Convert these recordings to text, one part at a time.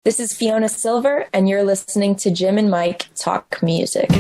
This is Fiona Silver, and you're listening to Jim and Mike Talk Music.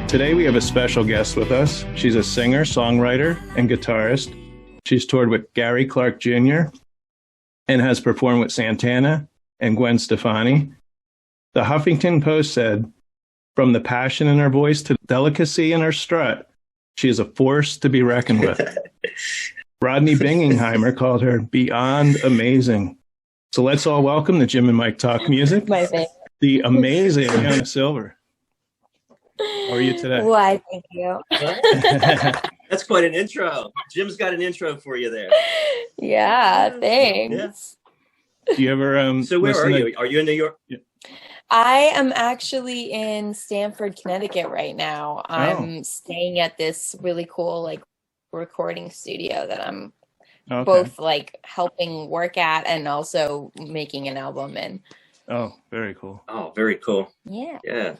Today we have a special guest with us. She's a singer, songwriter, and guitarist. She's toured with Gary Clark Jr. and has performed with Santana and Gwen Stefani. The Huffington Post said, "From the passion in her voice to the delicacy in her strut, she is a force to be reckoned with." Rodney Bingingheimer called her beyond amazing. So let's all welcome the Jim and Mike Talk Music, the amazing Fiona Silver. How are you today? Why, thank you. That's quite an intro. Jim's got an intro for you there. Yeah, thanks. Yeah. Do you ever So where are you? Are you in New York? Yeah. I am actually in Stamford, Connecticut right now. I'm staying at this really cool recording studio that I'm both helping work at and also making an album in. Oh, very cool. Oh, very cool. Yeah. Yeah.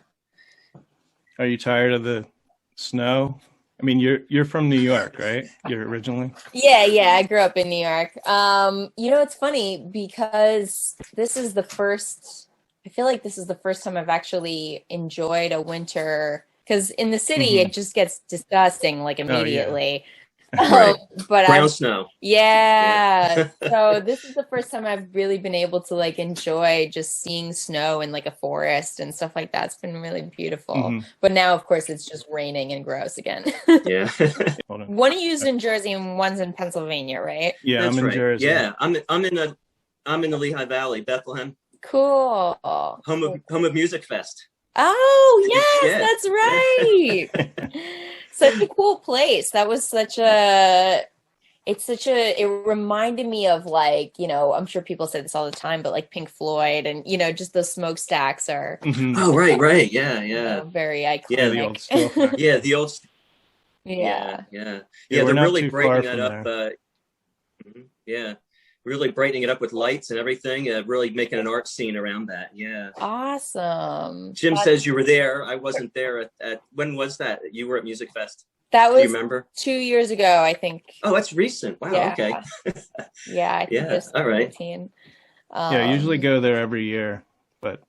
Are you tired of the snow? I mean, you're from New York, right? You're originally? Yeah. I grew up in New York. It's funny because I feel like this is the first time I've actually enjoyed a winter, because in the city it just gets disgusting immediately. Right. But Brown snow. Yeah. So this is the first time I've really been able to enjoy just seeing snow in a forest and stuff like that. It's been really beautiful. But now, of course, it's just raining and gross again. Yeah. One of you's in Jersey and one's in Pennsylvania, right? Yeah, That's I'm in right. Jersey. Yeah, I'm in the Lehigh Valley, Bethlehem. Cool. Home of Music Fest. Oh, yes, Yeah. that's right. Such a cool place. That was it reminded me of I'm sure people say this all the time, but Pink Floyd and, just those smokestacks are. Oh, right. Yeah. Very iconic. Yeah, the old stuff. Yeah, the old. Yeah. Yeah, we're they're not really too breaking far that from up. Yeah. Really brightening it up with lights and everything, really making an art scene around that. Yeah. Awesome. Jim says you were there. I wasn't there at when was that? You were at Music Fest. That Do was you remember? 2 years ago, I think. Oh, that's recent. Wow. Yeah. Okay. Yeah, I think it was All right. 2018. Yeah, I usually go there every year, but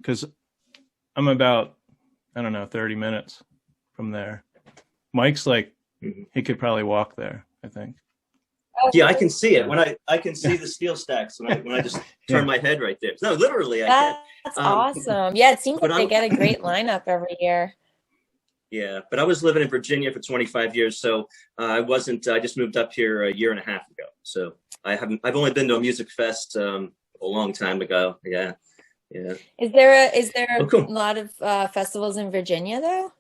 because I'm about, 30 minutes from there. Mike's he could probably walk there, I think. Yeah, I can see it when I can see the steel stacks when I just turn my head right there. No, literally, I can. That's awesome. Yeah, it seems but like they get a great lineup every year. Yeah, but I was living in Virginia for 25 years, so I just moved up here a year and a half ago. So I've only been to a music fest a long time ago. Yeah. Is there cool. a lot of festivals in Virginia though?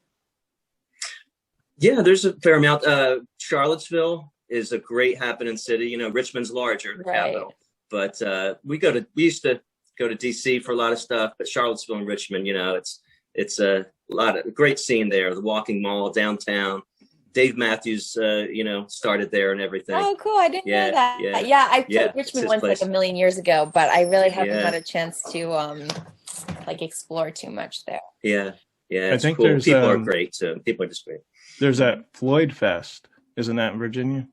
Yeah, there's a fair amount. Charlottesville is a great happening city. Richmond's larger, the capital, but we used to go to DC for a lot of stuff, but Charlottesville and Richmond, it's a lot of great scene there. The Walking Mall downtown. Dave Matthews, started there and everything. Oh, cool! I didn't know that. Yeah, I played Richmond once a million years ago, but I really haven't had a chance to explore too much there. Yeah, I think cool. there's People are great too. People are just great. There's that Floyd Fest Isn't that in Virginia?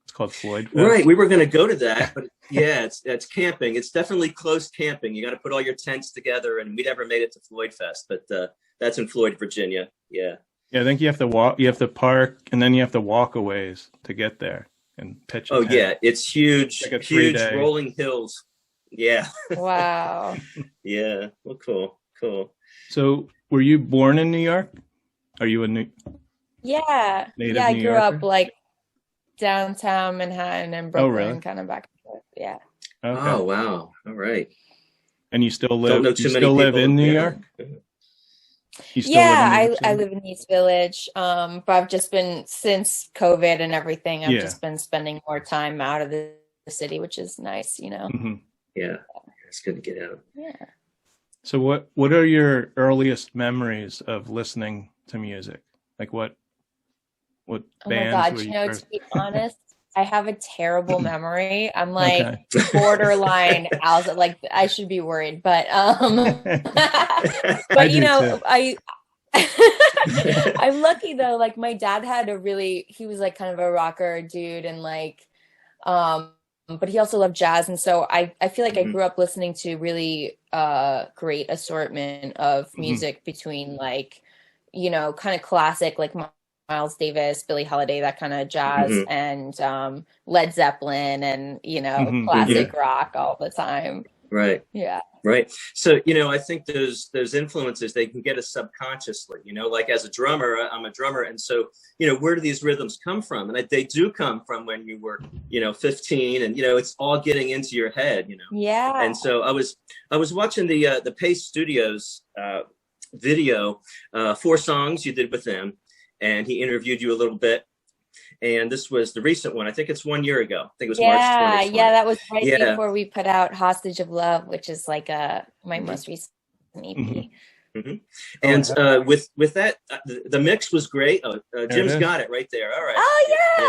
It's called Floyd Fest. Right. We were going to go to that, but yeah, it's camping. It's definitely close camping. You got to put all your tents together, and we never made it to Floyd Fest, but that's in Floyd, Virginia. Yeah. Yeah, I think you have to walk. You have to park, and then you have to walk a ways to get there and pitch. Oh yeah, it's huge, like huge rolling hills. Yeah. Wow. Yeah. Well, cool. So, were you born in New York? Are you a native I New grew Yorker? up like downtown Manhattan and Brooklyn, kind of back and forth. Yeah. Okay. Oh wow. All right. And you still live? You still live in New York? I live in East Village. But I've just been, since COVID and everything, I've just been spending more time out of the city, which is nice, you know. Mm-hmm. Yeah, it's good to get out. Yeah. So what are your earliest memories of listening to music? Like what bands? Oh my God, to be honest, I have a terrible memory. I'm like borderline out, like I should be worried, but but you know, I'm lucky though. Like my dad had he was like kind of a rocker dude, and like but he also loved jazz, and so I feel like I grew up listening to really great assortment of music between like, you know, kind of classic like Miles Davis, Billie Holiday, that kind of jazz, and Led Zeppelin, and you know, classic rock all the time. Right. Yeah. Right. So, you know, I think those influences, they can get us subconsciously, you know, like as a drummer, I'm a drummer. And so, you know, where do these rhythms come from? And they do come from when you were, you know, 15, and, you know, it's all getting into your head, you know? Yeah. And so I was watching the Pace Studios video, 4 songs you did with them, and he interviewed you a little bit. And this was the recent one. I think it's 1 year ago. I think it was March 2020. Yeah, that was right before we put out Hostage of Love, which is like my most recent EP. And with that, the mix was great. Jim's got it right there. All right. Oh yeah,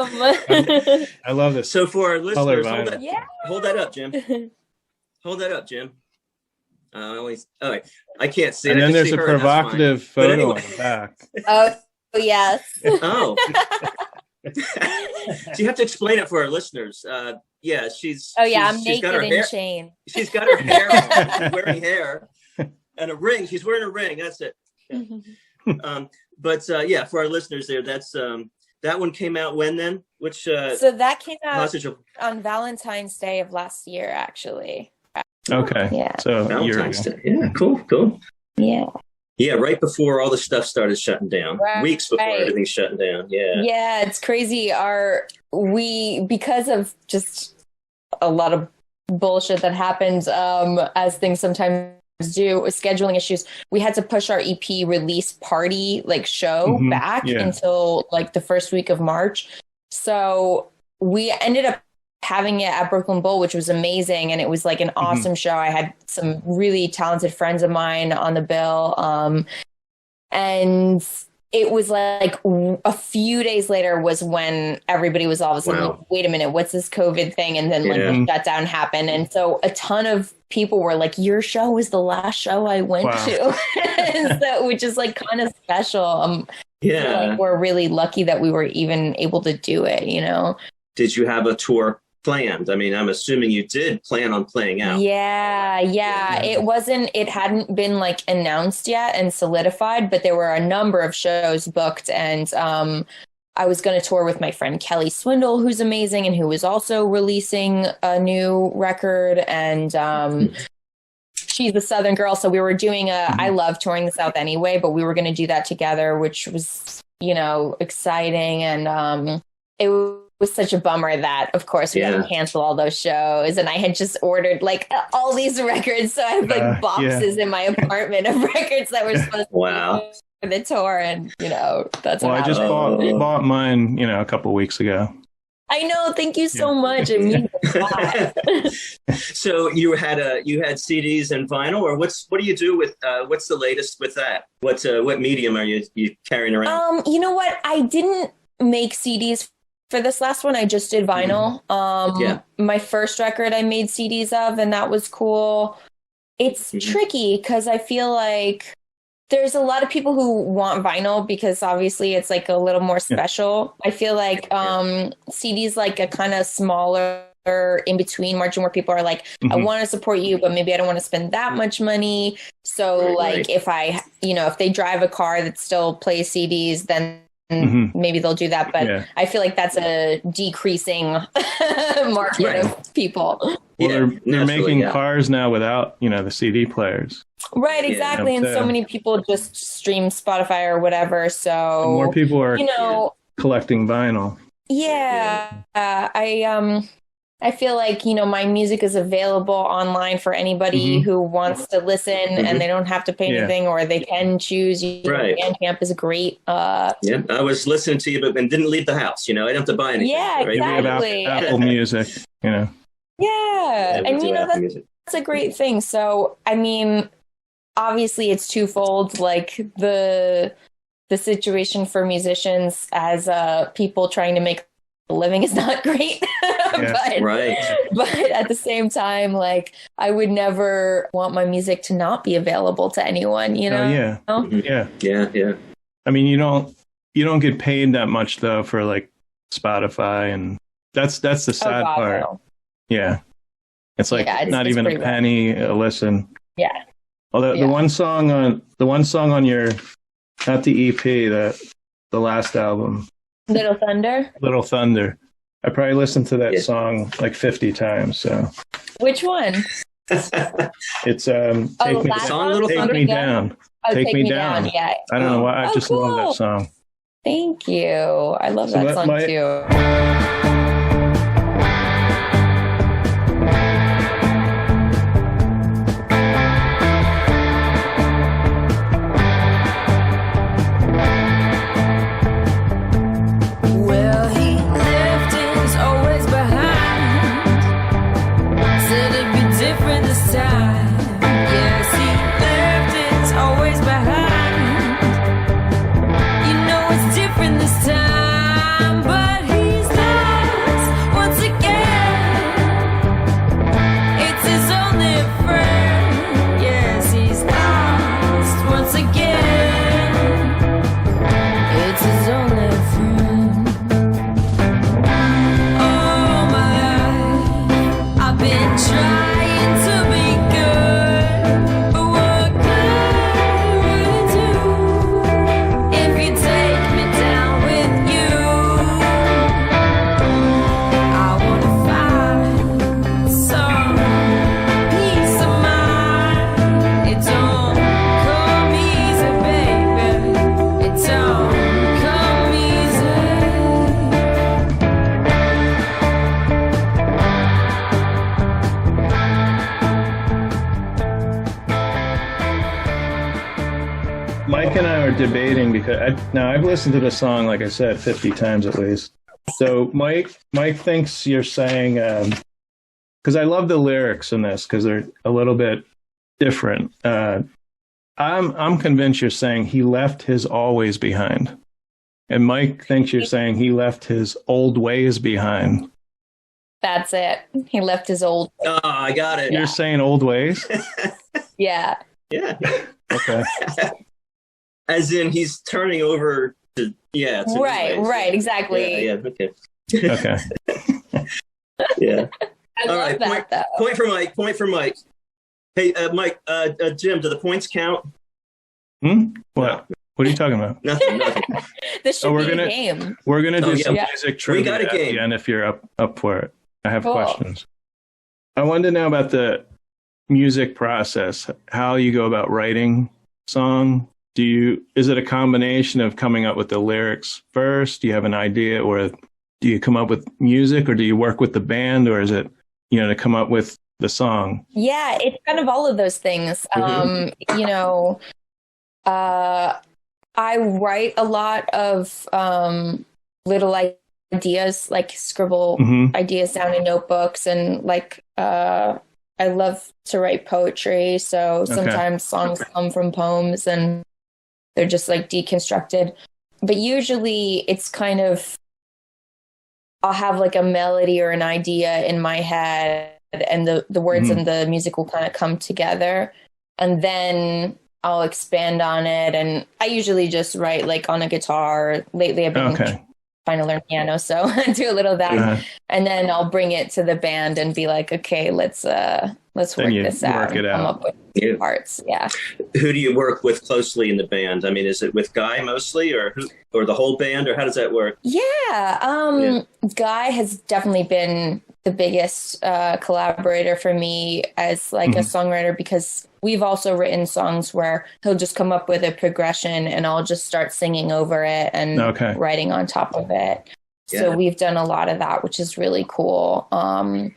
awesome. I love this. So for our listeners, hold that up, Jim. Hold that up, Jim. All right. I can't see it. And then there's a provocative photo on the back. Oh, yes. Oh. So you have to explain it for our listeners. She's I'm naked in chain. She's got her hair on. She's wearing hair and a ring. She's wearing a ring. That's it. Yeah. For our listeners there, that's that one came out when then? Which so that came out on Valentine's Day of last year, actually. Okay. Yeah. So Valentine's Day. Yeah, cool. Yeah. Yeah, right before all the stuff started shutting down. Right. Weeks before everything's shutting down. Yeah. Yeah, it's crazy. Because of just a lot of bullshit that happens, as things sometimes do, with scheduling issues, we had to push our EP release party show back until the first week of March. So we ended up having it at Brooklyn Bowl, which was amazing, and it was an awesome show. I had some really talented friends of mine on the bill, and it was a few days later was when everybody was all of a sudden wait a minute, what's this COVID thing? And then the shutdown happened, and so a ton of people were like, your show was the last show I went to. So, which is kind of special. We're really lucky that we were even able to do it, you know. Did you have a tour planned? I mean, I'm assuming you did plan on playing out. Yeah. It hadn't been announced yet and solidified, but there were a number of shows booked, and I was going to tour with my friend Kelly Swindle, who's amazing and who was also releasing a new record, and she's a Southern girl, so we were doing I love touring the South anyway, but we were going to do that together, which was, exciting, and it was such a bummer that, of course, we had to cancel all those shows. And I had just ordered all these records. So I have boxes in my apartment of records that were supposed to be for the tour. And, that's I just bought mine, a couple of weeks ago. I know. Thank you so much. It means a lot. So you had CDs and vinyl, or what do you do with, what's the latest with that? What medium are you carrying around? You know what? I didn't make CDs for this last one. I just did vinyl. My first record I made CDs of, and that was cool. It's tricky because I feel there's a lot of people who want vinyl because obviously it's like a little more special. I feel like CD's like a kind of smaller in between margin where people are like, I want to support you, but maybe I don't want to spend that much money. So if if they drive a car that still plays CDs, then maybe they'll do that. But I feel like that's a decreasing market of people. Well, they're making cars now without, the CD players. Right, exactly. And so many people just stream Spotify or whatever. So and more people are, collecting vinyl. Yeah. I feel like, my music is available online for anybody who wants to listen and they don't have to pay anything or they can choose. Bandcamp is great. I was listening to you and didn't leave the house. I didn't have to buy anything. Yeah, exactly. Apple Music, Yeah. And, that's a great thing. So, I mean, obviously it's twofold. Like the situation for musicians as people trying to make living is not great. But at the same time, like I would never want my music to not be available to anyone, Yeah. I mean, you don't get paid that much though for like Spotify, and that's the sad part. No. Yeah. It's like not even a penny a listen. Yeah. Although the one song on your, not the EP, the last album, Little Thunder. I probably listened to that song like 50 times. So, which one? It's Take Me Down. Take Me Down. Yeah. I don't know why. I just love that song. Thank you. I love that song too. Debating because I've listened to the song, like I said, 50 times at least. So Mike thinks you're saying, because I love the lyrics in this because they're a little bit different. I'm convinced you're saying he left his always behind, and Mike thinks you're saying he left his old ways behind. That's it. He left his old. Oh, I got it. You're saying old ways? Yeah. Okay. As in, he's turning over to right, exactly. Okay. I love that. Point for Mike. Hey, Mike, Jim, do the points count? What? What are you talking about? Nothing. This should be a game. We're gonna do some music trivia at the end if you're up for it. I have questions. I wanted to know about the music process, how you go about writing song. Is it a combination of coming up with the lyrics first? Do you have an idea, or do you come up with music, or do you work with the band, or is it, to come up with the song? Yeah, it's kind of all of those things. I write a lot of little ideas, like scribble ideas down in notebooks, and like I love to write poetry. So sometimes songs come from poems and they're just like deconstructed. But usually it's kind of, I'll have like a melody or an idea in my head, and the words and the music will kind of come together. And then I'll expand on it. And I usually just write like on a guitar. Lately I've been trying to learn piano, so I do a little of that. And then I'll bring it to the band and be like, okay, let's work this out and come up with parts. Yeah. Who do you work with closely in the band? I mean, is it with Guy mostly, or the whole band, or how does that work? Yeah. Guy has definitely been the biggest collaborator for me as like a songwriter, because we've also written songs where he'll just come up with a progression and I'll just start singing over it and writing on top of it. Yeah. So we've done a lot of that, which is really cool. And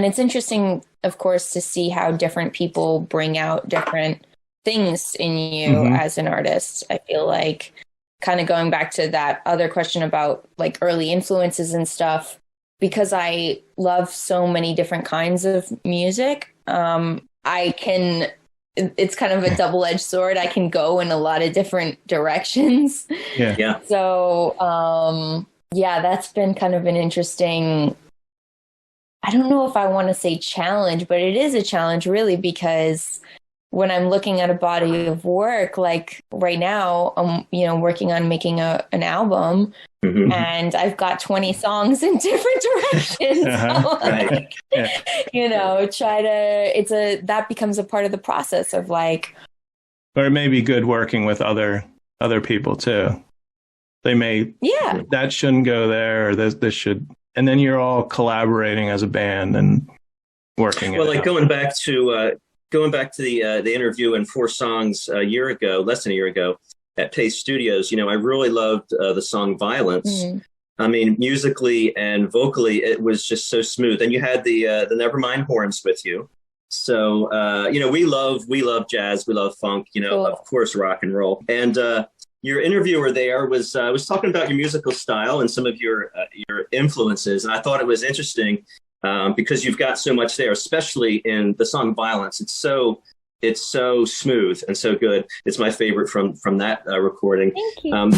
it's interesting, of course, to see how different people bring out different things in you as an artist. I feel like, kind of going back to that other question about like early influences and stuff, because I love so many different kinds of music, it's kind of a double-edged sword. I can go in a lot of different directions. Yeah. So, that's been kind of an interesting, I don't know if I want to say challenge, but it is a challenge really, because when I'm looking at a body of work, like right now, I'm, working on making an album, and I've got 20 songs in different directions. So that becomes a part of the process of like. Or it may be good working with other people too. They may, that shouldn't go there, or this should. And then you're all collaborating as a band and working. Well, like going back to the interview and 4 songs less than a year ago at Pace Studios, I really loved the song Violence. I mean, musically and vocally, it was just so smooth. And you had the Nevermind horns with you. So, we love jazz, we love funk, of course, rock and roll. And your interviewer there was talking about your musical style and some of your influences. And I thought it was interesting because you've got so much there, especially in the song Violence. It's so smooth and so good. It's my favorite from that recording. Thank you.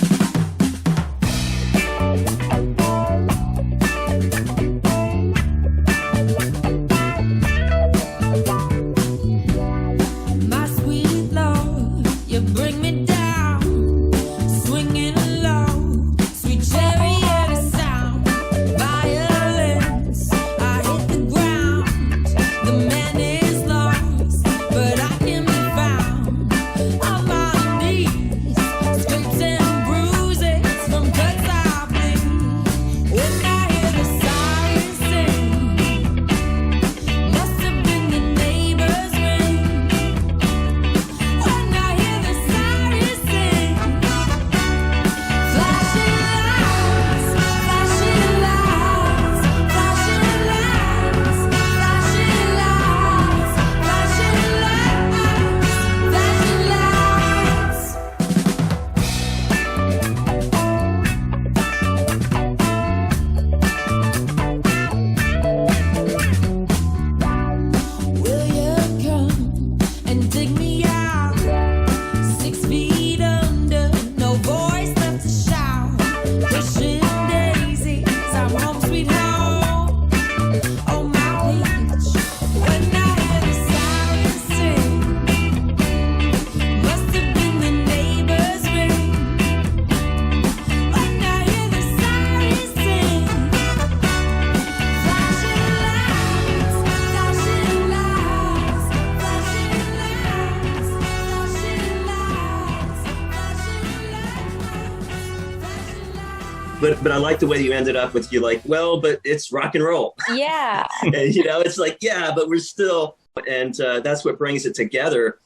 But I like the way you ended up with but it's rock and roll. Yeah. And, it's like, but we're still, and that's what brings it together.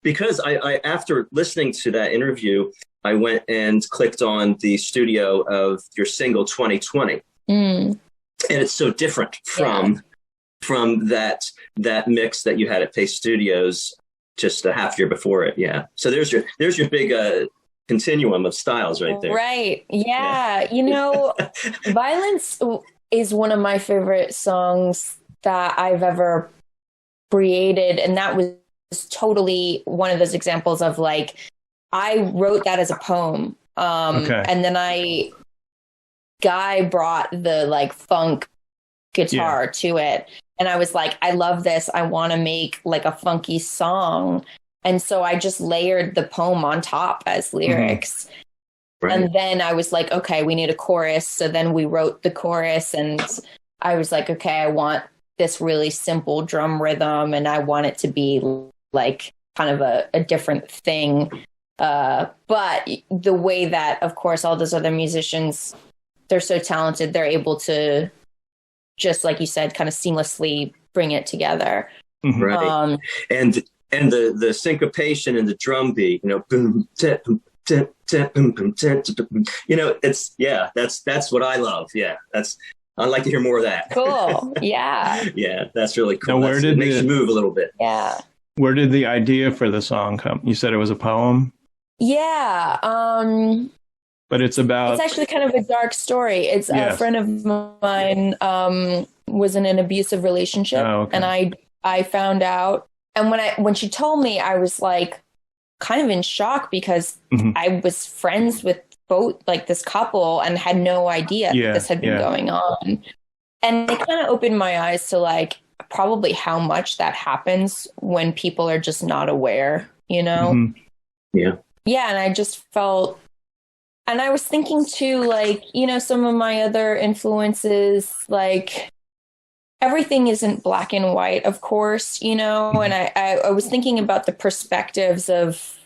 Because I after listening to that interview, I went and clicked on the studio of your single 2020. And it's so different from that mix that you had at Pace Studios just a half year before it. Yeah. So there's your big continuum of styles right there. Right. Yeah. Violence is one of my favorite songs that I've ever created. And that was totally one of those examples of like, I wrote that as a poem. And then Guy brought the like funk guitar to it. And I was like, I love this. I want to make like a funky song. And so I just layered the poem on top as lyrics. Right. And then I was like, okay, we need a chorus. So then we wrote the chorus, and I was like, okay, I want this really simple drum rhythm, and I want it to be like kind of a different thing. But the way that, of course, all those other musicians, they're so talented, they're able to just, like you said, kind of seamlessly bring it together. Right. And the syncopation and the drum beat, boom, tip, boom, tip, boom, boom, tip, boom. That's what I love. Yeah, I'd like to hear more of that. Cool. Yeah. Yeah, that's really cool. Now, it makes you move a little bit. Yeah. Where did the idea for the song come? You said it was a poem? Yeah. But it's actually kind of a dark story. It's a friend of mine was in an abusive relationship, and I found out. And when she told me, I was like kind of in shock because I was friends with both, like, this couple, and had no idea this had been going on. And it kind of opened my eyes to, like, probably how much that happens when people are just not aware, Yeah. Yeah. And I just felt, and I was thinking too, like, some of my other influences, like, everything isn't black and white, of course, and I was thinking about the perspectives of,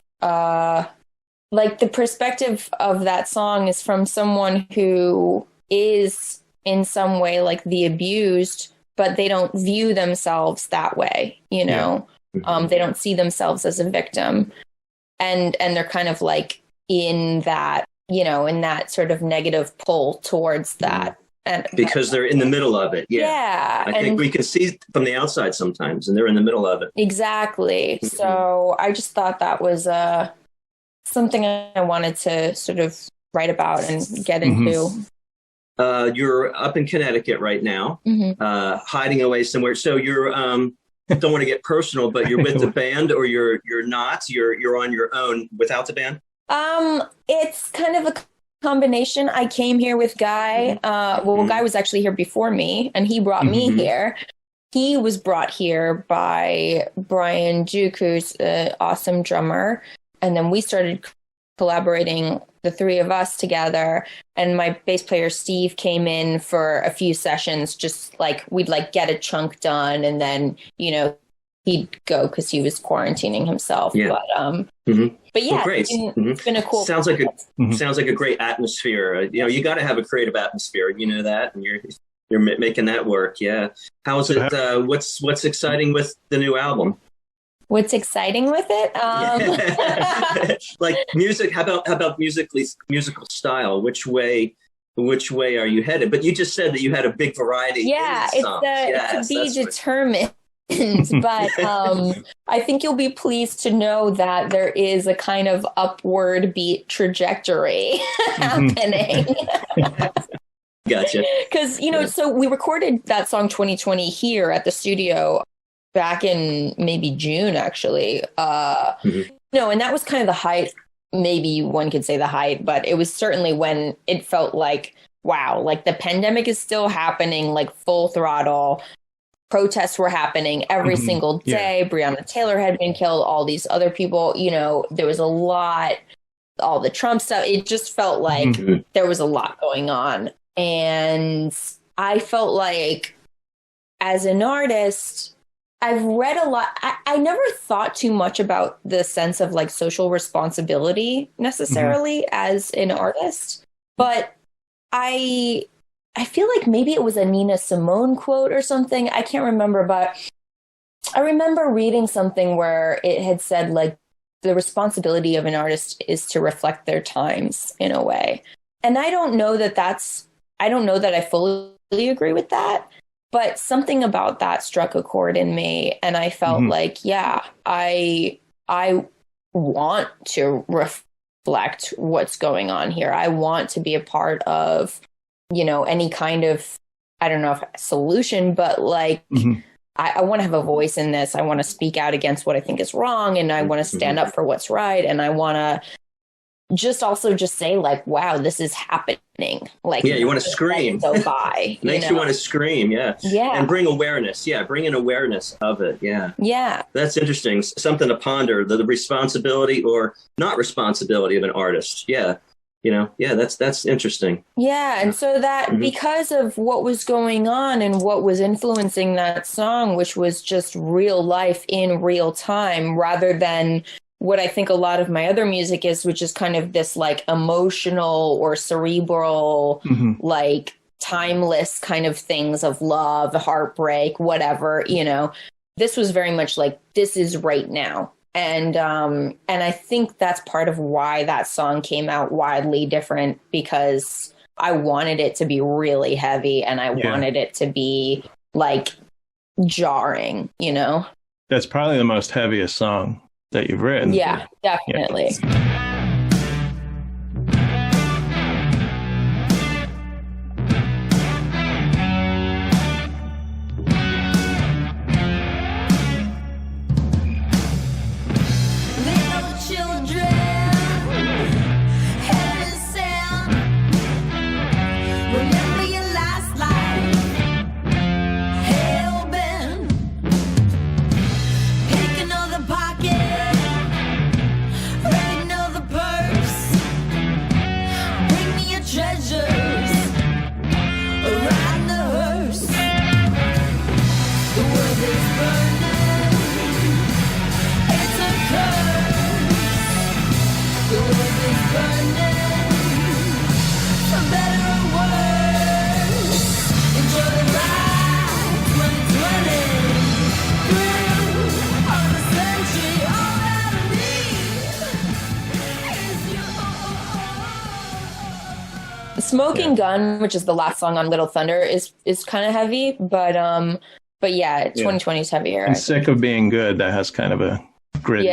like, the perspective of that song is from someone who is in some way like the abused, but they don't view themselves that way, they don't see themselves as a victim, and they're kind of like in that, in that sort of negative pull towards that. And because they're in the middle of it. Yeah. I think we can see from the outside sometimes, and they're in the middle of it. Exactly. So I just thought that was something I wanted to sort of write about and get into. You're up in Connecticut right now, hiding away somewhere. So you're, don't want to get personal, but you're with the band, or you're not, you're on your own without the band? It's kind of a combination. I came here with Guy. Guy was actually here before me, and he brought me here. He was brought here by Brian Duke, who's an awesome drummer. And then we started collaborating, the three of us together. And my bass player, Steve, came in for a few sessions, just like we'd like get a chunk done. And then, he'd go because he was quarantining himself. Yeah. But yeah, great. It's been a cool. Sounds like a great atmosphere. You got to have a creative atmosphere. You know that, and you're making that work. Yeah. How is it? What's exciting with the new album? What's exciting with it? Like music. How about musical style? Which way are you headed? But you just said that you had a big variety. Yeah, it's to be determined. But I think you'll be pleased to know that there is a kind of upward beat trajectory happening. Gotcha. Because, so we recorded that song 2020 here at the studio back in maybe June, actually. And that was kind of the height, maybe one could say the height, but it was certainly when it felt like, wow, like the pandemic is still happening, like full throttle. Protests were happening every single day. Yeah. Breonna Taylor had been killed. All these other people, there was a lot, all the Trump stuff. It just felt like there was a lot going on. And I felt like as an artist, I've read a lot. I never thought too much about the sense of like social responsibility necessarily as an artist, but I feel like maybe it was a Nina Simone quote or something. I can't remember, but I remember reading something where it had said like the responsibility of an artist is to reflect their times in a way. And I don't know that I fully agree with that, but something about that struck a chord in me. And I felt like, yeah, I want to reflect what's going on here. I want to be a part of, any kind of, I don't know if solution, but like, I want to have a voice in this. I want to speak out against what I think is wrong. And I want to stand up for what's right. And I want to just also just say like, wow, this is happening. Like, yeah, you want to scream. Go by. Makes you want to scream. Yeah. Yeah. And bring awareness. Yeah. Bring an awareness of it. Yeah. Yeah. That's interesting. Something to ponder, the responsibility or not responsibility of an artist. Yeah. You know, yeah, that's interesting. Yeah. And so that because of what was going on and what was influencing that song, which was just real life in real time, rather than what I think a lot of my other music is, which is kind of this like emotional or cerebral, like timeless kind of things of love, heartbreak, whatever, you know. This was very much like, this is right now. And I think that's part of why that song came out widely different, because I wanted it to be really heavy and I wanted it to be like jarring, you know. That's probably the most heaviest song that you've written. Yeah, definitely. Yeah. Smoking Gun, which is the last song on Little Thunder, is kind of heavy, but yeah, 2020 is heavier. And Sick of Being Good, that has kind of a gritty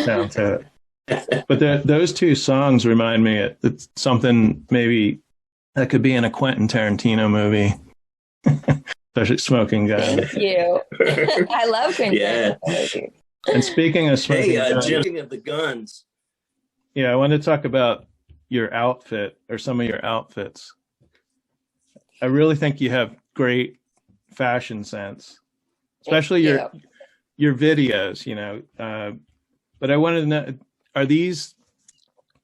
sound to it. But those two songs remind me it's something maybe that could be in a Quentin Tarantino movie. Especially Smoking Gun. Thank you. I love Quentin Tarantino. And speaking of Smoking Gun, Jim of the guns. Yeah, I wanted to talk about your outfit or some of your outfits. I really think you have great fashion sense, especially your videos, you know. But I wanted to know, are these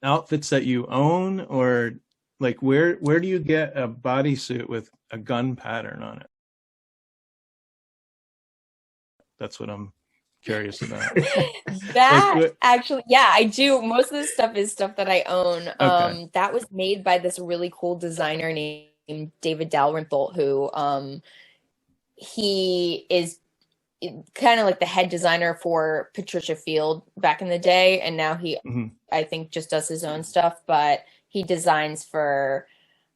outfits that you own, or like where do you get a bodysuit with a gun pattern on it? That's what I'm curious about. That actually, yeah, I do. Most of this stuff is stuff that I own. Okay. That was made by this really cool designer named David Dalrymple, who he is kind of like the head designer for Patricia Field back in the day, and now he I think just does his own stuff, but he designs for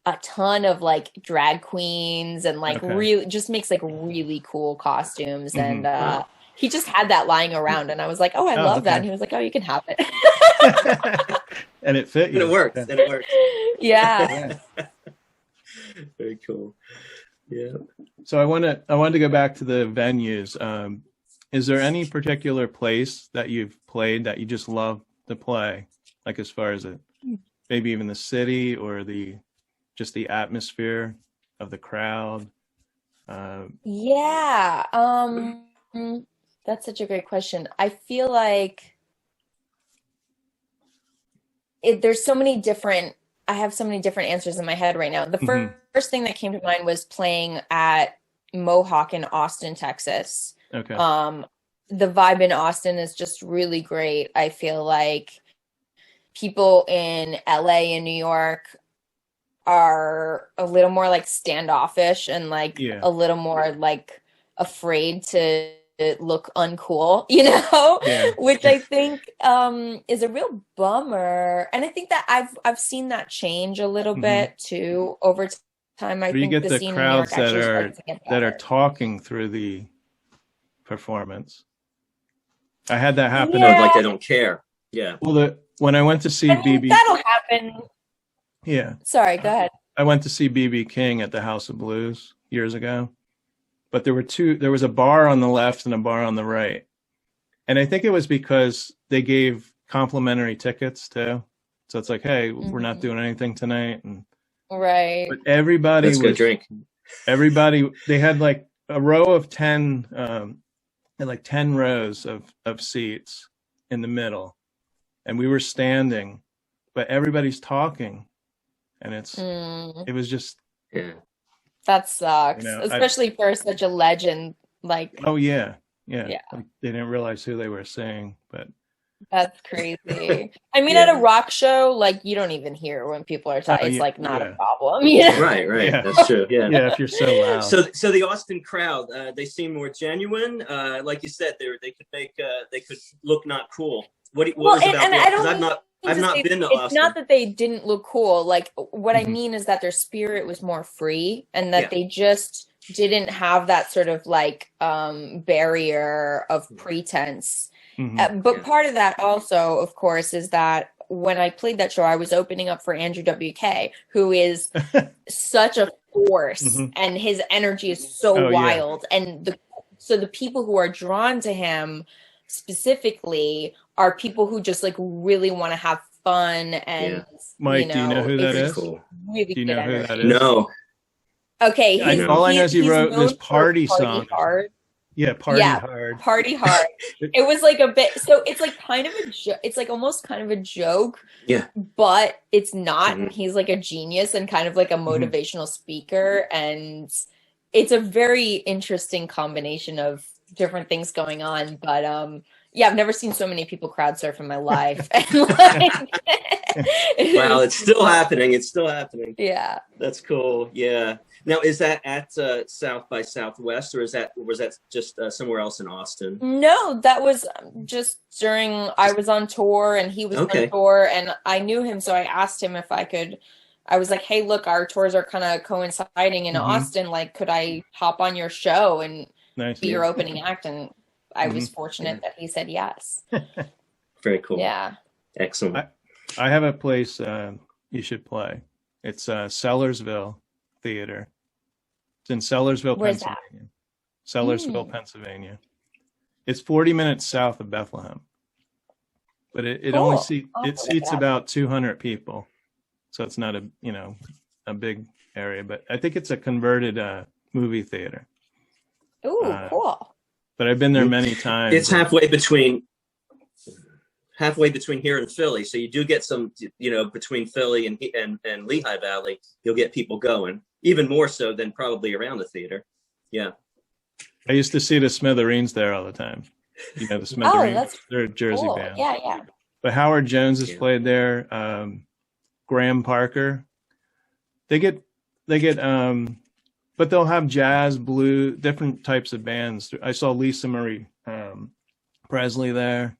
a ton of like drag queens and like really just makes like really cool costumes. And he just had that lying around, and I was like, oh, I love that. And he was like, oh, you can have it. And it fit you. And it worked. And it worked. Yeah. Very cool. Yeah. So I wanted to go back to the venues. Is there any particular place that you've played that you just love to play? Like as far as maybe even the city or just the atmosphere of the crowd? Yeah. That's such a great question. I feel like there's so many different, I have so many different answers in my head right now. The first thing that came to mind was playing at Mohawk in Austin, Texas. Okay. The vibe in Austin is just really great. I feel like people in LA and New York are a little more like standoffish and like a little more like afraid to look uncool, you know, which I think is a real bummer. And I think that I've seen that change a little bit too over time. I think you get the scene crowds in New York that are talking through the performance. I had that happen. Like they don't care. Yeah. Well, when I went to see BB, that'll happen. Yeah. Sorry, go ahead. I went to see BB King at the House of Blues years ago, but there was a bar on the left and a bar on the right. And I think it was because they gave complimentary tickets too. So it's like, hey, we're not doing anything tonight. And right. But everybody Let's go drink. Everybody, they had like a row of 10, like 10 rows of seats in the middle. And we were standing, but everybody's talking. And it was just. Yeah. That sucks, especially for such a legend. Like, oh, yeah. Like, they didn't realize who they were saying, but. That's crazy. I mean, at a rock show, like, you don't even hear when people are talking. It's like not a problem. You know? Right. That's true. Yeah. Yeah, if you're so loud. So the Austin crowd, they seem more genuine. Like you said, they could look not cool. What was it about? I've not been to Austin. It's not that they didn't look cool. Like, what I mean is that their spirit was more free, and that they just didn't have that sort of like barrier of pretense. But part of that also, of course, is that when I played that show, I was opening up for Andrew WK, who is such a force, and his energy is so wild. And the people who are drawn to him specifically are people who just like really want to have fun. And Mike, do you know who that is? Cool. Really do you know who that is? No. Okay. All I know is he wrote this party song. Hard. Yeah, Party Hard. Party Hard. It was like a bit, so it's like kind of it's like almost kind of a joke. Yeah. But it's not. He's like a genius and kind of like a motivational speaker. And it's a very interesting combination of different things going on. But I've never seen so many people crowd surf in my life. And wow, it's still happening. It's still happening. Yeah. That's cool. Yeah. Now, is that at South by Southwest, or was that just somewhere else in Austin? No, that was just during I was on tour and he was on tour, and I knew him, so I asked him if I could. I was like, "Hey, look, our tours are kind of coinciding in Austin. Like, could I hop on your show and be your opening act?" And I was fortunate that he said yes. Very cool. Yeah. Excellent. I have a place you should play. It's Sellersville Theater. It's in Sellersville, Where's Pennsylvania. Sellersville, Pennsylvania. It's 40 minutes south of Bethlehem. But it only seats about 200 people. So it's not a big area, but I think it's a converted movie theater. Ooh, cool. But I've been there many times. It's halfway between here and Philly. So you do get some, between Philly and Lehigh Valley, you'll get people going, even more so than probably around the theater. Yeah. I used to see the Smithereens there all the time. The Smithereens. They're a Jersey band. Yeah. But Howard Jones has played there. Graham Parker. They get, but they'll have jazz, blue, different types of bands. I saw Lisa Marie Presley there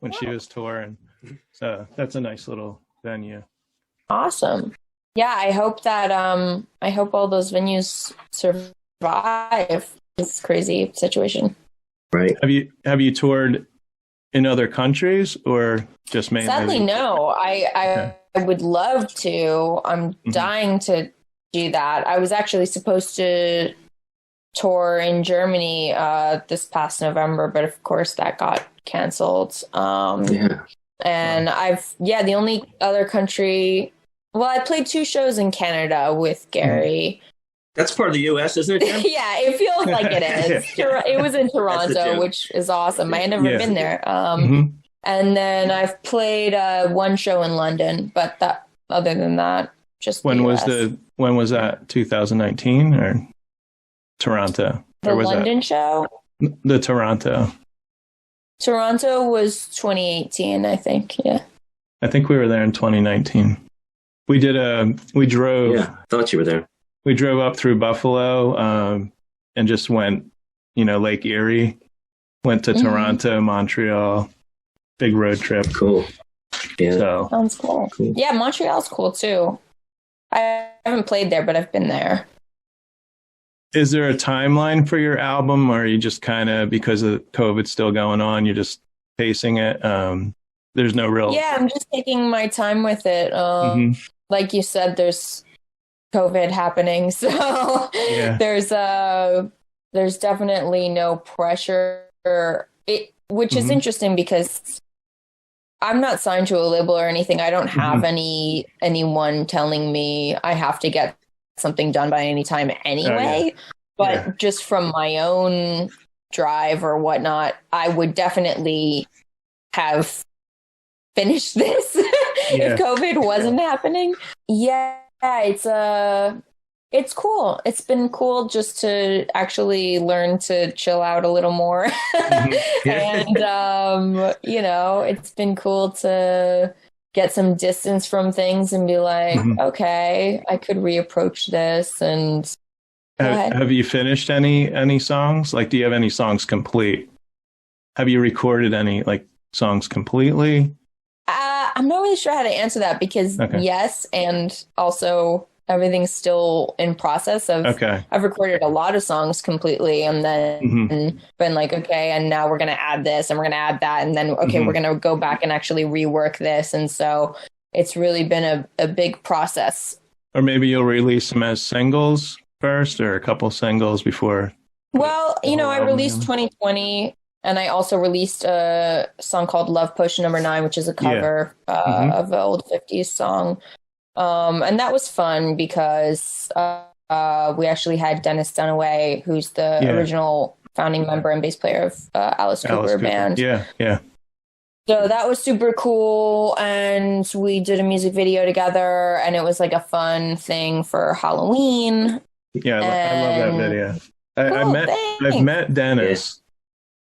when she was touring. So that's a nice little venue. Awesome. Yeah, I hope that I hope all those venues survive this crazy situation. Right. Have you toured in other countries or just mainly? Sadly, no. I would love to. I'm dying to do that. I was actually supposed to tour in Germany this past November, but of course that got canceled. And the only other country. Well, I played 2 shows in Canada with Gary. That's part of the U.S., isn't it? Yeah, it feels like it is. It was in Toronto, which is awesome. I had never been there. And then I've played 1 show in London, but other than that, just when was that? 2019 or Toronto? The London show? The Toronto. Toronto was 2018, I think. Yeah. I think we were there in 2019. We drove. Yeah, I thought you were there. We drove up through Buffalo and just went, Lake Erie, went to Toronto, Montreal, big road trip. Cool. Yeah. So, sounds cool. Yeah, Montreal's cool too. I haven't played there, but I've been there. Is there a timeline for your album, or are you just kind of, because of COVID still going on, you're just pacing it? There's no real... Yeah, I'm just taking my time with it. Like you said, there's COVID happening, so there's definitely no pressure. Which is interesting because I'm not signed to a label or anything. I don't have anyone telling me I have to get something done by any time anyway. But just from my own drive or whatnot, I would definitely have finished this if COVID wasn't happening. Yeah, it's cool. It's been cool just to actually learn to chill out a little more. And, it's been cool to get some distance from things and be like, okay, I could reapproach this. And have you finished any songs? Like, do you have any songs complete? Have you recorded any like songs completely? I'm not really sure how to answer that because yes, and also everything's still in process of. I've recorded a lot of songs completely, and then been like, okay, and now we're gonna add this, and we're gonna add that, and then we're gonna go back and actually rework this, and so it's really been a big process. Or maybe you'll release them as singles first, or a couple singles before. Well, I released 2020. And I also released a song called Love Potion No. 9, which is a cover of an old 50s song. And that was fun because we actually had Dennis Dunaway, who's the original founding member and bass player of Alice Cooper Band. Yeah. So that was super cool. And we did a music video together, and it was like a fun thing for Halloween. Yeah, I love that video. I've met Dennis.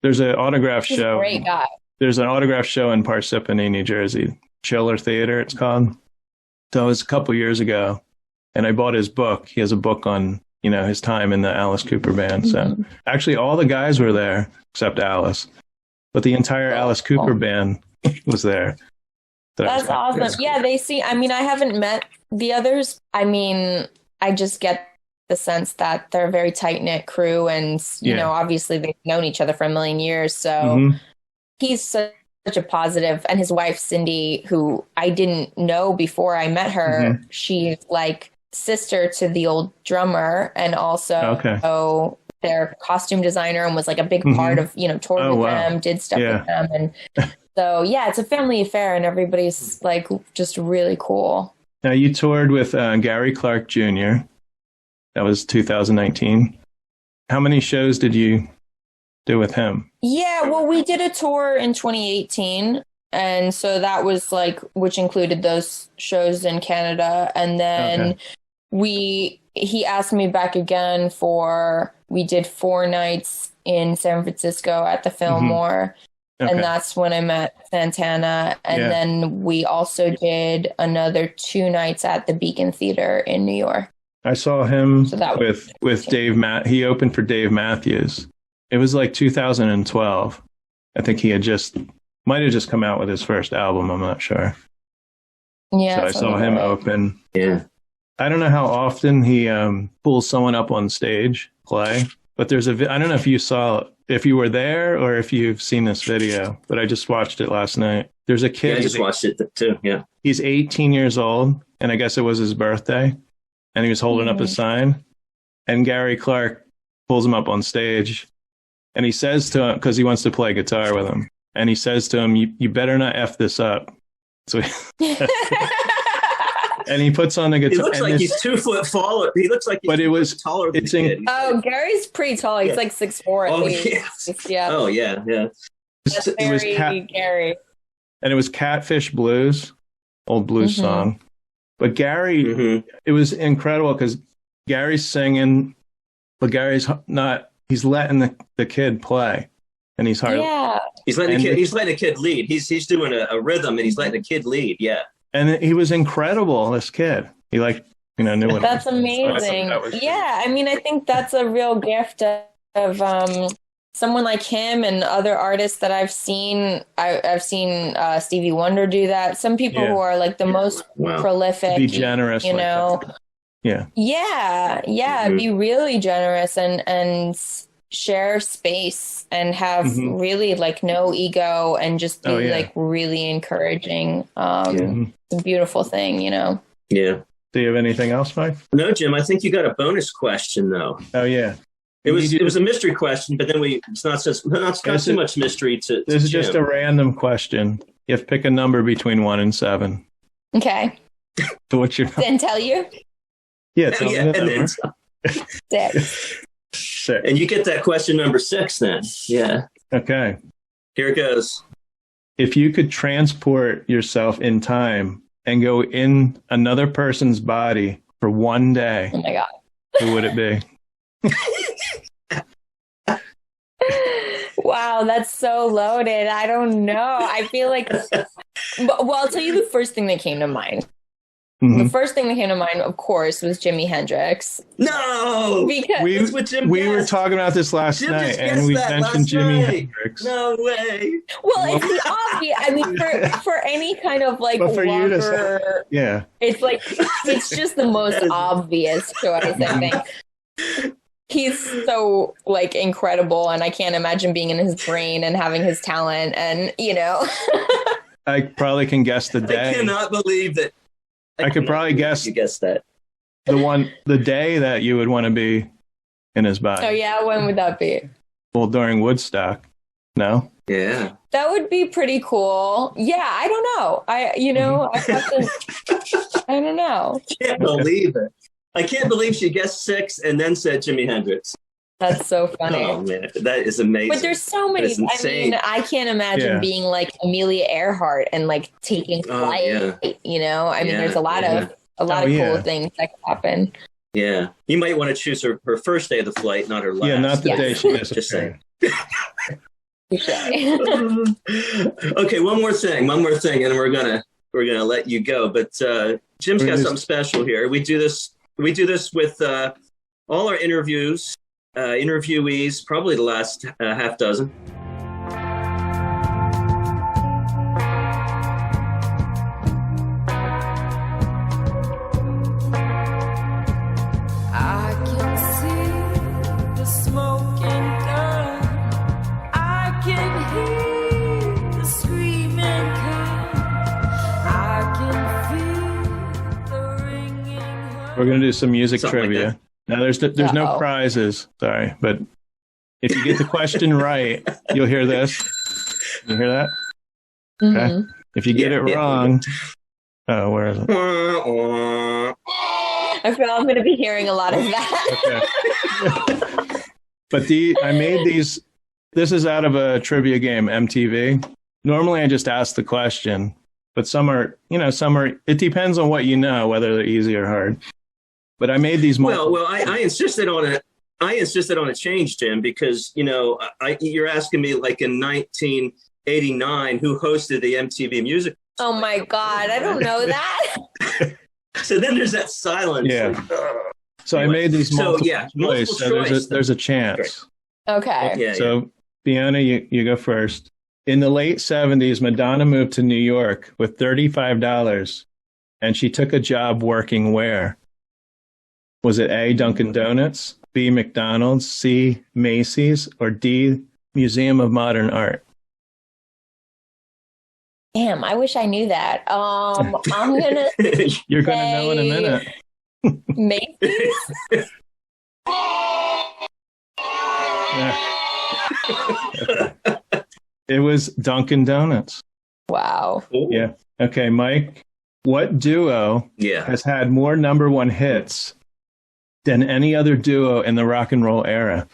There's an autograph show. Great guy. There's an autograph show in Parsippany, New Jersey. Chiller Theater, it's called. So it was a couple years ago, and I bought his book. He has a book on, his time in the Alice Cooper Band. So actually, all the guys were there except Alice, but the entire Alice Cooper Band was there. That's awesome. Yeah, I haven't met the others. I just get the sense that they're a very tight-knit crew, and obviously they've known each other for a million years, so he's such a positive. And his wife Cindy, who I didn't know before I met her, she's like sister to the old drummer, and also their costume designer, and was like a big part of toured with them, did stuff with them, and so it's a family affair, and everybody's like just really cool. Now you toured with Gary Clark Jr. That was 2019. How many shows did you do with him? Yeah, well, we did a tour in 2018. And so that was which included those shows in Canada. And then he asked me back again we did 4 nights in San Francisco at the Fillmore. And that's when I met Santana. And then we also did another 2 nights at the Beacon Theater in New York. I saw him with Dave he opened for Dave Matthews. It was like 2012. I think he might have just come out with his first album. I'm not sure. Yeah. So I saw him open. Yeah. I don't know how often he pulls someone up on stage, play, but I don't know if you were there or if you've seen this video, but I just watched it last night. There's a kid. Yeah, I just watched it too. Yeah. He's 18 years old, and I guess it was his birthday. And he was holding up a sign, and Gary Clark pulls him up on stage, and he says to him, because he wants to play guitar with him, and he says to him, you better not F this up. So and he puts on the guitar. He looks like he's 2 foot taller. He looks like he's taller than the kid. Oh, Gary's pretty tall. He's like 6'4". Oh, yeah. Oh, yeah. That's very Gary. And it was Catfish Blues, old blues song. But Gary, it was incredible because Gary's singing, but Gary's he's letting the kid play. And he's hard. Yeah. He's letting the kid lead. He's doing a rhythm, and he's letting the kid lead. Yeah. And he was incredible, this kid. He knew what. That's amazing. I think that's a real gift of someone like him and other artists that I've seen. I've seen Stevie Wonder do that. Some people who are like the most prolific. Be generous, Yeah. Be really generous and share space and have really like no ego and just be like really encouraging. It's a beautiful thing, Yeah. Do you have anything else, Mike? No, Jim. I think you got a bonus question though. Oh yeah. It was a mystery question, but then it's not too much mystery to This is Jim. just a random question. You have to pick a number between 1 and 7. Okay. So what's your... Then tell you? Yeah, tell me the number. 6. 6. And you get that question number 6 then. Yeah. Okay. Here it goes. If you could transport yourself in time and go in another person's body for one day, oh my God, who would it be? Wow, that's so loaded. I don't know. I feel like, well, I'll tell you the first thing that came to mind. Mm-hmm. The first thing that came to mind, of course, was Jimi Hendrix. No! Because we were talking about this last night, and we mentioned Jimi Hendrix. No way. Well, it's the obvious. I mean, for any kind of like walker, yeah, it's like it's just the most obvious choice, I think. He's so like incredible, and I can't imagine being in his brain and having his talent, and you know. I probably can guess the day. I cannot believe that. I could probably guess. You guessed that. The day that you would want to be in his body. Oh yeah, when would that be? Well, during Woodstock. No. Yeah. That would be pretty cool. Yeah, I don't know. I don't know. I can't believe it. I can't believe she guessed 6 and then said Jimi Hendrix. That's so funny. Oh man, that is amazing. But there's so many. I mean, I can't imagine being like Amelia Earhart and like taking flight. You know, I mean, there's a lot of cool things that could happen. Yeah, you might want to choose her first day of the flight, not her last. Yeah, not the day she missed. Just saying. Okay, one more thing, and we're gonna let you go. But Jim's got something special here. We do this with all our interviewees, probably the last half dozen. I can see the smoking gun. I can hear the screaming gun. I can feel the ringing. We're going to do some music trivia. Like now, there's no prizes. Sorry, but if you get the question right, you'll hear this. You hear that? Mm-hmm. Okay. If you get it wrong, where is it? I feel I'm going to be hearing a lot of that. Okay. But I made these. This is out of a trivia game, MTV. Normally, I just ask the question, but some are. It depends on what you know, whether they're easy or hard. But I made these. Well, I insisted on it. I insisted on a change, Jim, because you're asking me like in 1989 who hosted the MTV Music. Oh my God, I don't know that. So then there's that silence. Yeah. Like, so anyway. I made these multiple choice. So there's a chance. Great. Okay. Yeah, so Fiona, you go first. In the late 70s, Madonna moved to New York with $35, and she took a job working where? Was it A, Dunkin' Donuts, B, McDonald's, C, Macy's, or D, Museum of Modern Art? Damn, I wish I knew that. I'm gonna. You're gonna know in a minute. Macy's. It was Dunkin' Donuts. Wow. Yeah. Okay, Mike. What duo has had more number one hits than any other duo in the rock and roll era?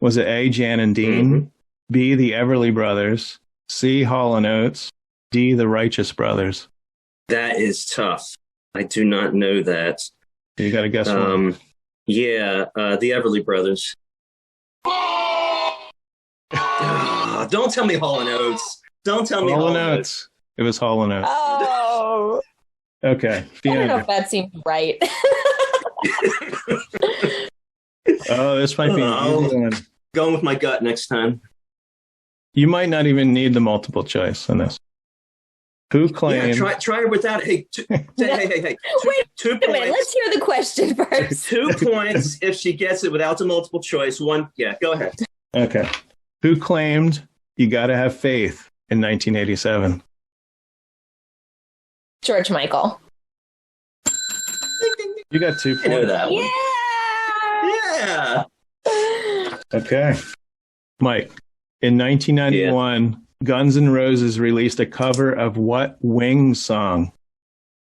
Was it A, Jan and Dean, B, the Everly Brothers, C, Hall & Oates, D, the Righteous Brothers? That is tough. I do not know that. You got to guess one. Yeah, the Everly Brothers. Don't tell me Hall & Oates. Don't tell me Hall & Oates. It was Hall & Oates. Oh. Okay. I don't know if that seems right. This might be an easy one. Going with my gut next time. You might not even need the multiple choice on this. Who claimed? Yeah, try it without. Hey, hey. Wait 2 a minute. Let's hear the question first. 2 points if she gets it without the multiple choice. 1. Yeah, go ahead. Okay. Who claimed "You Gotta Have Faith" in 1987? George Michael. You got 2 points. I know that one. Yeah. Yeah. Okay. Mike, in 1991, Guns N' Roses released a cover of what Wings song?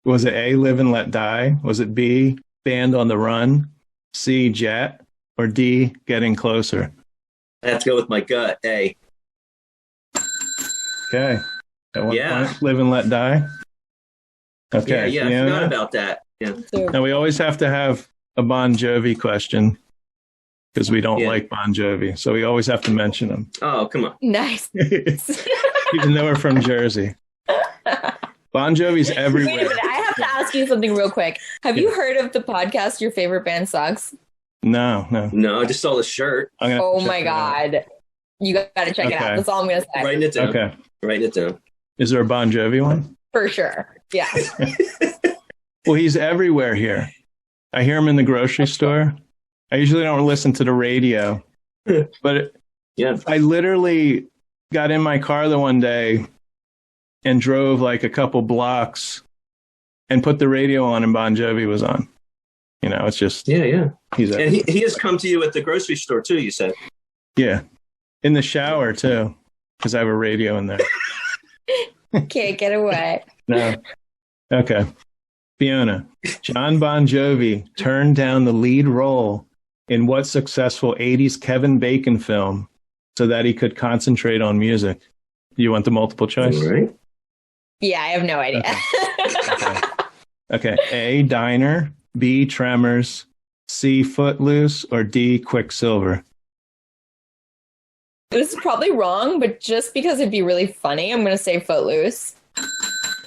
Was it A, Live and Let Die? Was it B, Band on the Run? C, Jet? Or D, Getting Closer? I have to go with my gut, A. Okay. At one point, Live and Let Die? Okay. Yeah, I forgot about that. Yeah. Now, we always have to have a Bon Jovi question because we don't like Bon Jovi. So we always have to mention them. Oh, come on. Nice. Even though we're from Jersey. Bon Jovi's everywhere. Wait a minute. I have to ask you something real quick. Have you heard of the podcast Your Favorite Band Sucks? No. No, I just saw the shirt. Oh my God. You got to check it out. That's all I'm going to say. Writing it down. Okay. Writing it down. Is there a Bon Jovi one? For sure. Yeah. Well, he's everywhere here. I hear him in the grocery store. I usually don't listen to the radio. But I literally got in my car the one day and drove like a couple blocks and put the radio on and Bon Jovi was on. You know, it's just... Yeah. He's and he has come to you at the grocery store too, you said? Yeah. In the shower too, because I have a radio in there. Can't get away. No. Okay. Fiona, John Bon Jovi turned down the lead role in what successful 80s Kevin Bacon film so that he could concentrate on music? You want the multiple choice? All right. Yeah, I have no idea. Okay. A, Diner, B, Tremors, C, Footloose, or D, Quicksilver? This is probably wrong, but just because it'd be really funny, I'm going to say Footloose.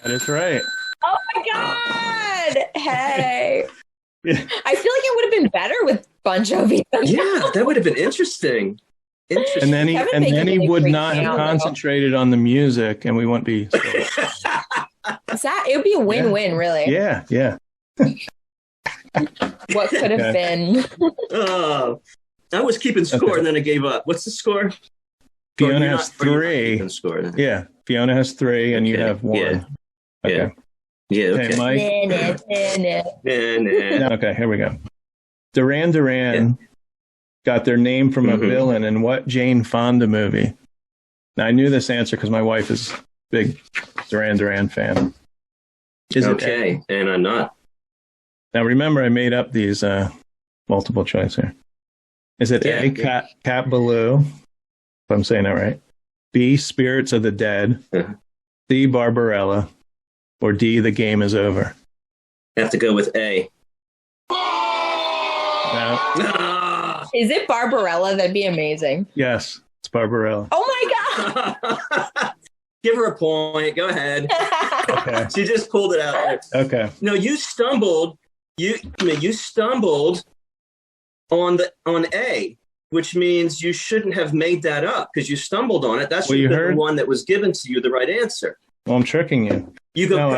That is right. Oh my God! Hey. I feel like it would have been better with Bon Jovi. Yeah, that would have been interesting. And then he would not have concentrated on the music, and we wouldn't be. It would be a win-win, really. Yeah. What could have been? Oh, I was keeping score, and then I gave up. What's the score? Fiona has 3. Yeah, Fiona has 3, and you have 1. Yeah. Okay. Yeah. Okay, Mike. Okay, here we go. Duran Duran got their name from a villain in what Jane Fonda movie? Now, I knew this answer because my wife is a big Duran Duran fan. Okay, and I'm not. Now, remember, I made up these multiple choice here. Is it A, Cat Ballou, if I'm saying that right? B, Spirits of the Dead, C, Barbarella, or D, The Game Is Over? I have to go with A. No. Is it Barbarella? That'd be amazing. Yes, it's Barbarella. Oh my God! Give her a point. Go ahead. Okay. She just pulled it out there. Okay. No, you stumbled. You stumbled on A, which means you shouldn't have made that up because you stumbled on it. That's the one that was given to you, the right answer. Well, I'm tricking you. You go.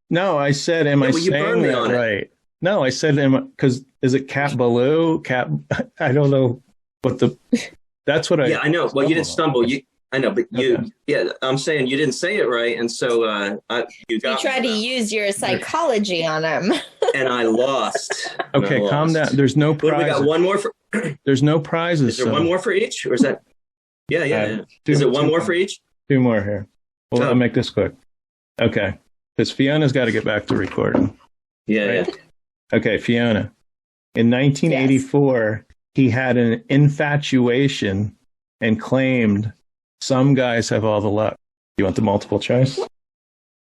No, I said, am I saying that right? No, I said, because is it Cat Ballou? I don't know what the. That's what I. Yeah, I know. Well, you didn't stumble. I know, but I'm saying you didn't say it right, and so you tried to use your psychology on him, and I lost. Okay, calm down. There's no prizes. We got one more for. There's no prizes. Is there one more for each, or is that? Yeah. Is it one more for each? 2 more here. Well, I'll make this quick. Okay, because Fiona's got to get back to recording. Yeah. Okay, Fiona. In 1984, he had an infatuation and claimed, "Some guys have all the luck." You want the multiple choice?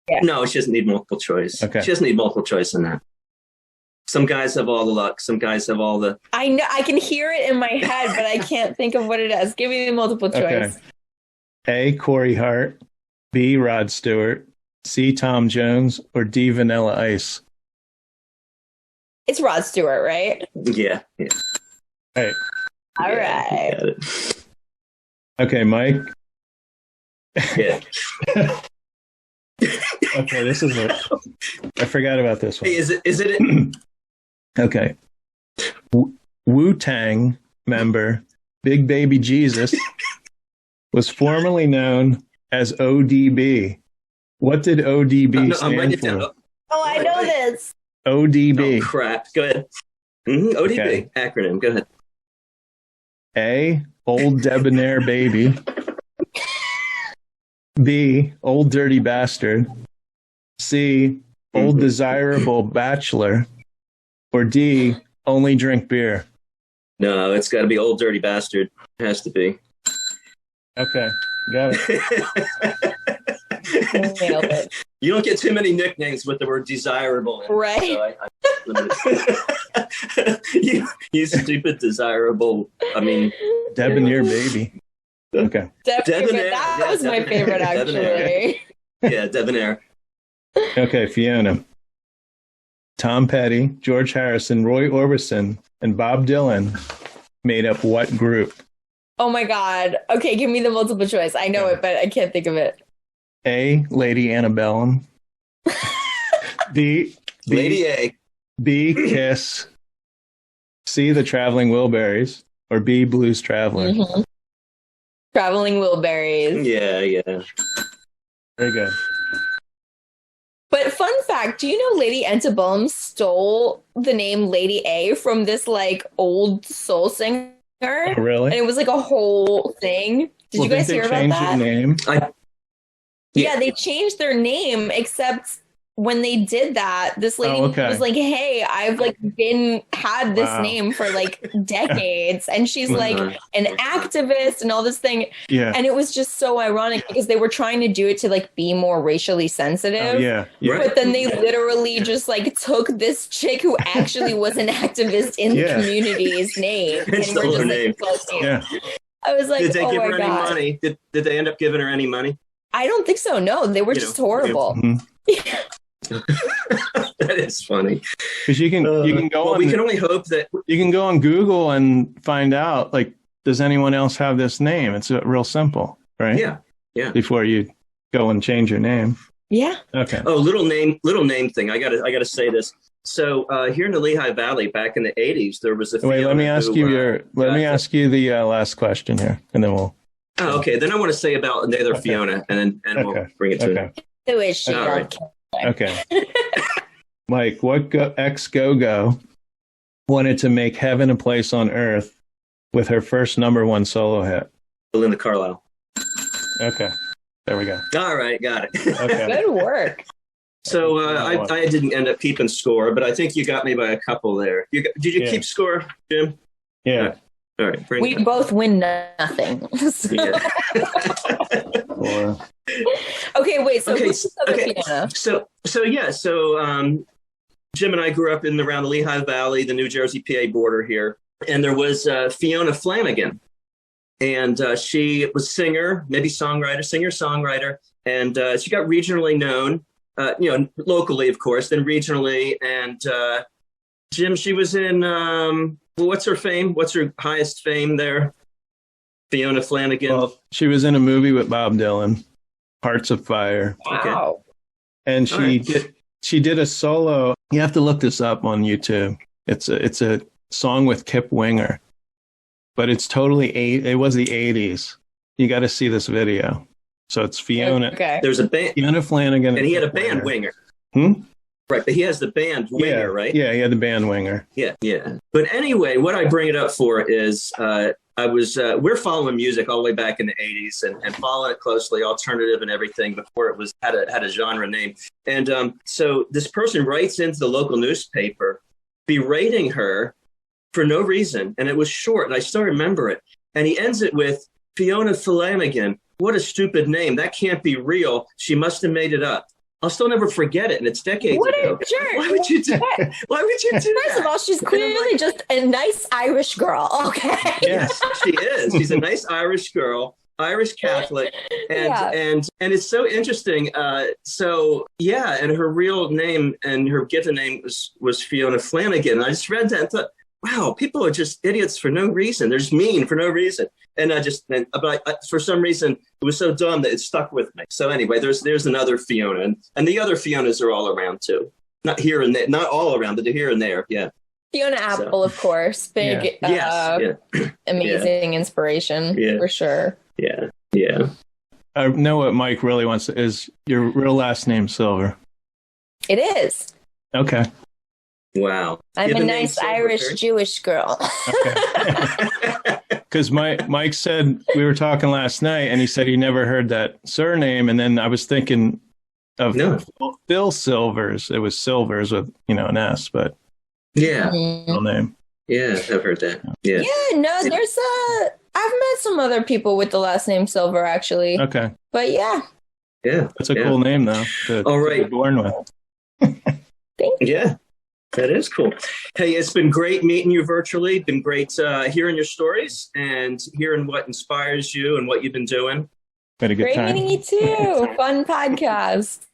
Yeah. No, she doesn't need multiple choice. Okay. She doesn't need multiple choice in that. Some guys have all the luck. Some guys have all the... I know. I can hear it in my head, but I can't think of what it is. Give me the multiple choice. Okay. A, Corey Hart. B, Rod Stewart. C, Tom Jones. Or D, Vanilla Ice. It's Rod Stewart, right? Yeah. Hey. All right. Okay, Mike. Yeah. Okay, this is it. I forgot about this one. Hey, is it? Okay. Wu-Tang member Big Baby Jesus was formerly known as ODB. What did ODB stand for? Oh, I know this. ODB. Oh, crap. Go ahead. ODB. Okay. Acronym. Go ahead. A, Old Debonair Baby. B, old dirty bastard, C, old desirable bachelor, or D, only drink beer? No, it's got to be old dirty bastard. It has to be. Okay, got it. Nailed it. You don't get too many nicknames with the word desirable in it, Right. so you stupid desirable. I mean, Debonair baby. Okay. Debonair. That was my favorite, actually. Debonair. Yeah, Debonair. Okay, Fiona. Tom Petty, George Harrison, Roy Orbison, and Bob Dylan made up what group? Oh my God. Okay, give me the multiple choice. I know it, but I can't think of it. A, Lady Antebellum. B, Lady A. B, Kiss. C, The Traveling Wilburys. Or B, Blues Traveler. Mm-hmm. Traveling Wilburys. Yeah. Very good. But fun fact, do you know Lady Antebellum stole the name Lady A from this like old soul singer? Oh, really? And it was like a whole thing. Did you guys hear about that? Name? Yeah, they changed their name, except when they did that, this lady was like, hey, I've like had this name for like decades. And she's like an activist and all this thing. Yeah. And it was just so ironic because they were trying to do it to like be more racially sensitive. Yeah. But then they literally just like took this chick who actually was an activist in the community's name. And stole her name. Yeah. I was like, did they give her any money? Did they end up giving her any money? I don't think so. No, they were just horrible. That is funny. Because you can go. Well, we can only hope that you can go on Google and find out. Like, does anyone else have this name? It's real simple, right? Yeah. Before you go and change your name. Yeah. Okay. Oh, little name thing. I gotta say this. So here in the Lehigh Valley, back in the '80s, there was a. Wait, let me ask you the last question here, and then we'll. Oh, okay. Then I want to say about the other Fiona, and we'll bring it to it. Who is she? All right. Okay. Mike, what ex-go-go wanted to make heaven a place on earth with her first #1 solo hit? Belinda Carlisle. Okay. There we go. All right. Got it. Okay. Good work. So I didn't end up keeping score, but I think you got me by a couple there. Did you keep score, Jim? Yeah. All right. We both win nothing. Okay, wait. So who's this other Fiona? So Jim and I grew up around the Lehigh Valley, the New Jersey PA border here, and there was Fiona Flanagan, and she was singer, singer-songwriter, and she got regionally known, locally of course, then regionally, and Jim, she was in what's her fame? What's her highest fame there? Fiona Flanagan. Well, she was in a movie with Bob Dylan, Hearts of Fire. Wow. And she did a solo. You have to look this up on YouTube. It's a song with Kip Winger, but it's totally it was the 80s. You got to see this video. So it's Fiona. Okay. There's a band. Fiona Flanagan. And he had a band Winger. Right, but he has the band Winger, right? Yeah, he had the band Winger. Yeah. But anyway, what I bring it up for is we're following music all the way back in the 80s and following it closely, alternative and everything before it had a genre name. And so this person writes into the local newspaper berating her for no reason. And it was short, and I still remember it. And he ends it with, Fiona Flanagan, what a stupid name. That can't be real. She must have made it up. I'll still never forget it, and it's decades ago. What a jerk. Why would you do that? First of all, she's clearly just a nice Irish girl, okay? Yes, she is. She's a nice Irish girl, Irish Catholic, and it's so interesting. And her real name and her given name was Fiona Flanagan. And I just read that and thought, wow, people are just idiots for no reason. They're just mean for no reason. And for some reason, it was so dumb that it stuck with me. So anyway, there's another Fiona, and the other Fionas are all around too. Not here and there, not all around, but they're here and there. Yeah. Fiona Apple, of course, big, amazing inspiration for sure. Yeah. I know what Mike really wants is your real last name, Silver. It is. Okay. Wow. I'm a nice Irish Jewish girl. Okay. because Mike said, we were talking last night, and he said he never heard that surname, and then I was thinking of Phil Silvers. It was Silvers with an S, but real name. Yeah, I've heard that. Yeah. Yeah, no, there's I've met some other people with the last name Silver, actually. Okay. But yeah. Yeah. That's a cool name, though, to be born with. Thank you. Yeah, that is cool. Hey, it's been great meeting you virtually. Been great hearing your stories and hearing what inspires you and what you've been doing. Had a good time. Great meeting you, too. Fun podcast.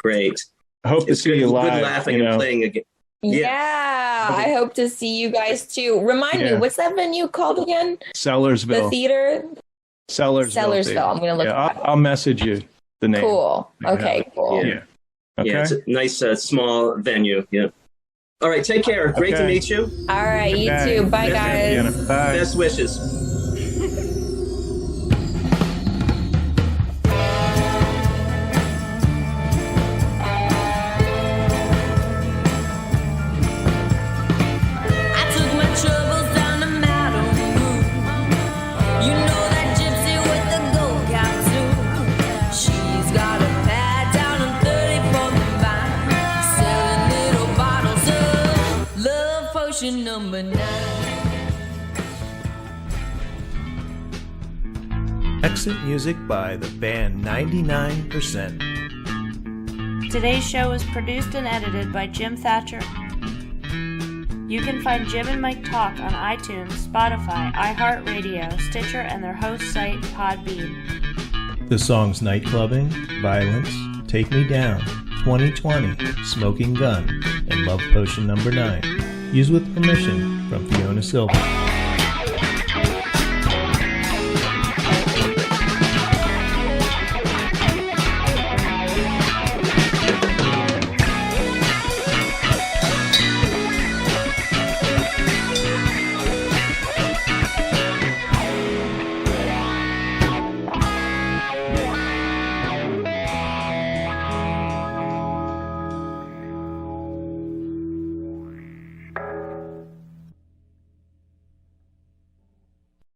Great. I hope to see you live. Good laughing and playing again. Yeah, I hope to see you guys too. Remind me, what's that venue called again? Sellersville. The theater? Sellersville. I'm going to look I'll message you the name. Cool. Okay, cool. Yeah. Okay. Yeah, it's a nice small venue. Yeah. All right, take care. Great to meet you. All right, you too. Bye, guys. Bye. Best wishes. Number 9. Exit music by the band 99%. Today's show was produced and edited by Jim Thatcher. You can find Jim and Mike Talk on iTunes, Spotify, iHeartRadio, Stitcher, and their host site, Podbean. The songs Nightclubbing, Violence, Take Me Down, 2020, Smoking Gun, and Love Potion Number 9. Used with permission from Fiona Silver.